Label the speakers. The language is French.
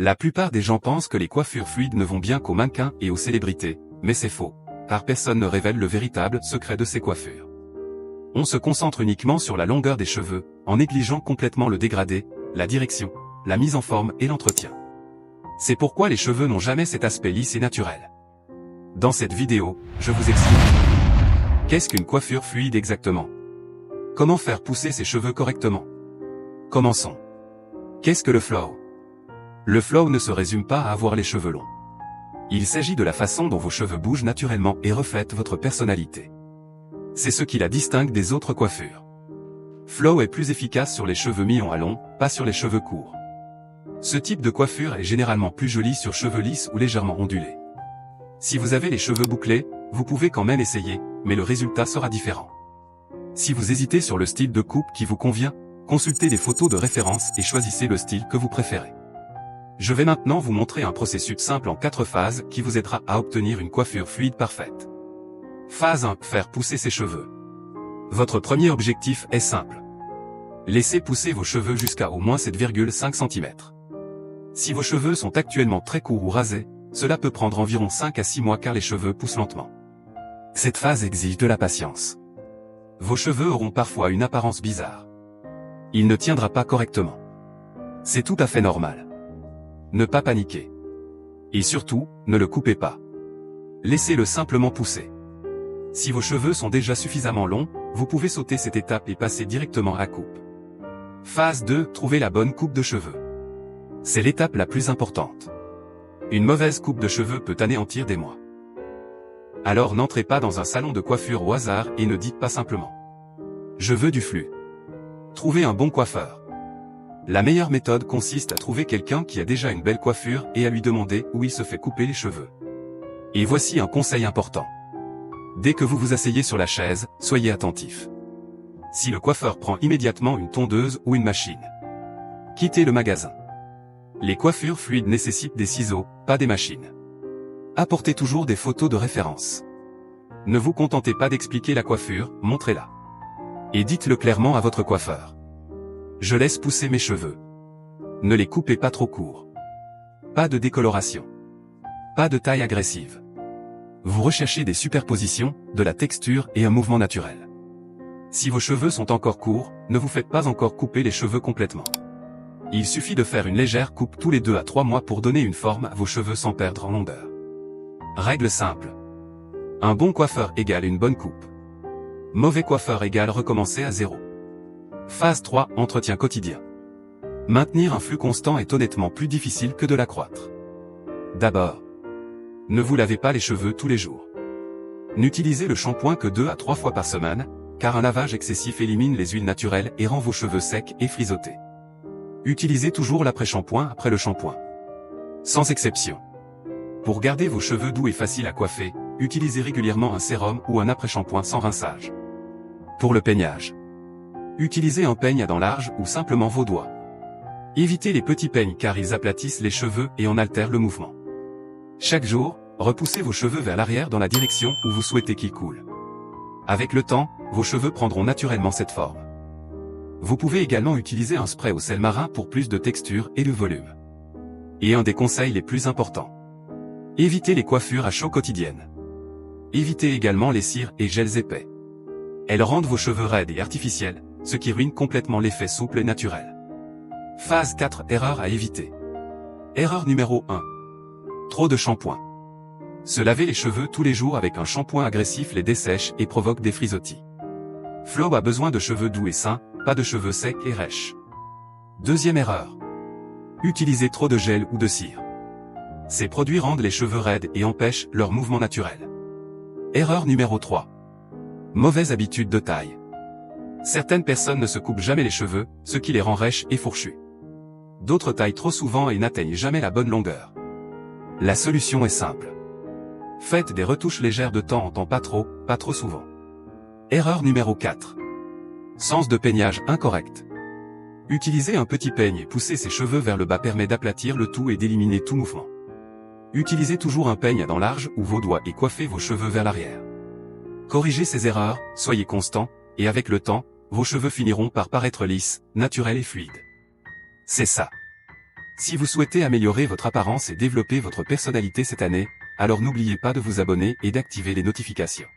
Speaker 1: La plupart des gens pensent que les coiffures fluides ne vont bien qu'aux mannequins et aux célébrités, mais c'est faux, car personne ne révèle le véritable secret de ces coiffures. On se concentre uniquement sur la longueur des cheveux, en négligeant complètement le dégradé, la direction, la mise en forme et l'entretien. C'est pourquoi les cheveux n'ont jamais cet aspect lisse et naturel. Dans cette vidéo, je vous explique. Qu'est-ce qu'une coiffure fluide exactement? Comment faire pousser ses cheveux correctement? Commençons. Qu'est-ce que le flow? Le flow ne se résume pas à avoir les cheveux longs. Il s'agit de la façon dont vos cheveux bougent naturellement et reflètent votre personnalité. C'est ce qui la distingue des autres coiffures. Flow est plus efficace sur les cheveux mi-longs à longs, pas sur les cheveux courts. Ce type de coiffure est généralement plus joli sur cheveux lisses ou légèrement ondulés. Si vous avez les cheveux bouclés, vous pouvez quand même essayer, mais le résultat sera différent. Si vous hésitez sur le style de coupe qui vous convient, consultez des photos de référence et choisissez le style que vous préférez. Je vais maintenant vous montrer un processus simple en 4 phases qui vous aidera à obtenir une coiffure fluide parfaite. Phase 1. Faire pousser ses cheveux. Votre premier objectif est simple. Laissez pousser vos cheveux jusqu'à au moins 7,5 cm. Si vos cheveux sont actuellement très courts ou rasés, cela peut prendre environ 5 à 6 mois car les cheveux poussent lentement. Cette phase exige de la patience. Vos cheveux auront parfois une apparence bizarre. Il ne tiendra pas correctement. C'est tout à fait normal. Ne pas paniquer. Et surtout, ne le coupez pas. Laissez-le simplement pousser. Si vos cheveux sont déjà suffisamment longs, vous pouvez sauter cette étape et passer directement à la coupe. Phase 2. Trouver la bonne coupe de cheveux. C'est l'étape la plus importante. Une mauvaise coupe de cheveux peut anéantir des mois. Alors n'entrez pas dans un salon de coiffure au hasard et ne dites pas simplement « Je veux du flux ». Trouvez un bon coiffeur. La meilleure méthode consiste à trouver quelqu'un qui a déjà une belle coiffure et à lui demander où il se fait couper les cheveux. Et voici un conseil important. Dès que vous vous asseyez sur la chaise, soyez attentif. Si le coiffeur prend immédiatement une tondeuse ou une machine, quittez le magasin. Les coiffures fluides nécessitent des ciseaux, pas des machines. Apportez toujours des photos de référence. Ne vous contentez pas d'expliquer la coiffure, montrez-la. Et dites-le clairement à votre coiffeur. Je laisse pousser mes cheveux. Ne les coupez pas trop courts. Pas de décoloration. Pas de taille agressive. Vous recherchez des superpositions, de la texture et un mouvement naturel. Si vos cheveux sont encore courts, ne vous faites pas encore couper les cheveux complètement. Il suffit de faire une légère coupe tous les 2 à 3 mois pour donner une forme à vos cheveux sans perdre en longueur. Règle simple. Un bon coiffeur égale une bonne coupe. Mauvais coiffeur égale recommencer à zéro. Phase 3. Entretien quotidien. Maintenir un flux constant est honnêtement plus difficile que de l'accroître. D'abord, ne vous lavez pas les cheveux tous les jours. N'utilisez le shampoing que 2 à 3 fois par semaine, car un lavage excessif élimine les huiles naturelles et rend vos cheveux secs et frisottés. Utilisez toujours l'après-shampoing après le shampoing. Sans exception. Pour garder vos cheveux doux et faciles à coiffer, utilisez régulièrement un sérum ou un après-shampoing sans rinçage. Pour le peignage, utilisez un peigne à dents larges ou simplement vos doigts. Évitez les petits peignes car ils aplatissent les cheveux et en altèrent le mouvement. Chaque jour, repoussez vos cheveux vers l'arrière dans la direction où vous souhaitez qu'ils coulent. Avec le temps, vos cheveux prendront naturellement cette forme. Vous pouvez également utiliser un spray au sel marin pour plus de texture et de volume. Et un des conseils les plus importants. Évitez les coiffures à chaud quotidiennes. Évitez également les cires et gels épais. Elles rendent vos cheveux raides et artificiels, ce qui ruine complètement l'effet souple et naturel. Phase 4. Erreur à éviter. Erreur numéro 1. Trop de shampoing. Se laver les cheveux tous les jours avec un shampoing agressif les dessèche et provoque des frisottis. Flo a besoin de cheveux doux et sains, pas de cheveux secs et rêches. Deuxième erreur. Utiliser trop de gel ou de cire. Ces produits rendent les cheveux raides et empêchent leur mouvement naturel. Erreur numéro 3. Mauvaise habitude de taille. Certaines personnes ne se coupent jamais les cheveux, ce qui les rend rêches et fourchus. D'autres taillent trop souvent et n'atteignent jamais la bonne longueur. La solution est simple. Faites des retouches légères de temps en temps, pas trop souvent. Erreur numéro 4. Sens de peignage incorrect. Utiliser un petit peigne et pousser ses cheveux vers le bas permet d'aplatir le tout et d'éliminer tout mouvement. Utilisez toujours un peigne à dents larges ou vos doigts et coiffez vos cheveux vers l'arrière. Corrigez ces erreurs, soyez constant, et avec le temps, vos cheveux finiront par paraître lisses, naturels et fluides. C'est ça. Si vous souhaitez améliorer votre apparence et développer votre personnalité cette année, alors n'oubliez pas de vous abonner et d'activer les notifications.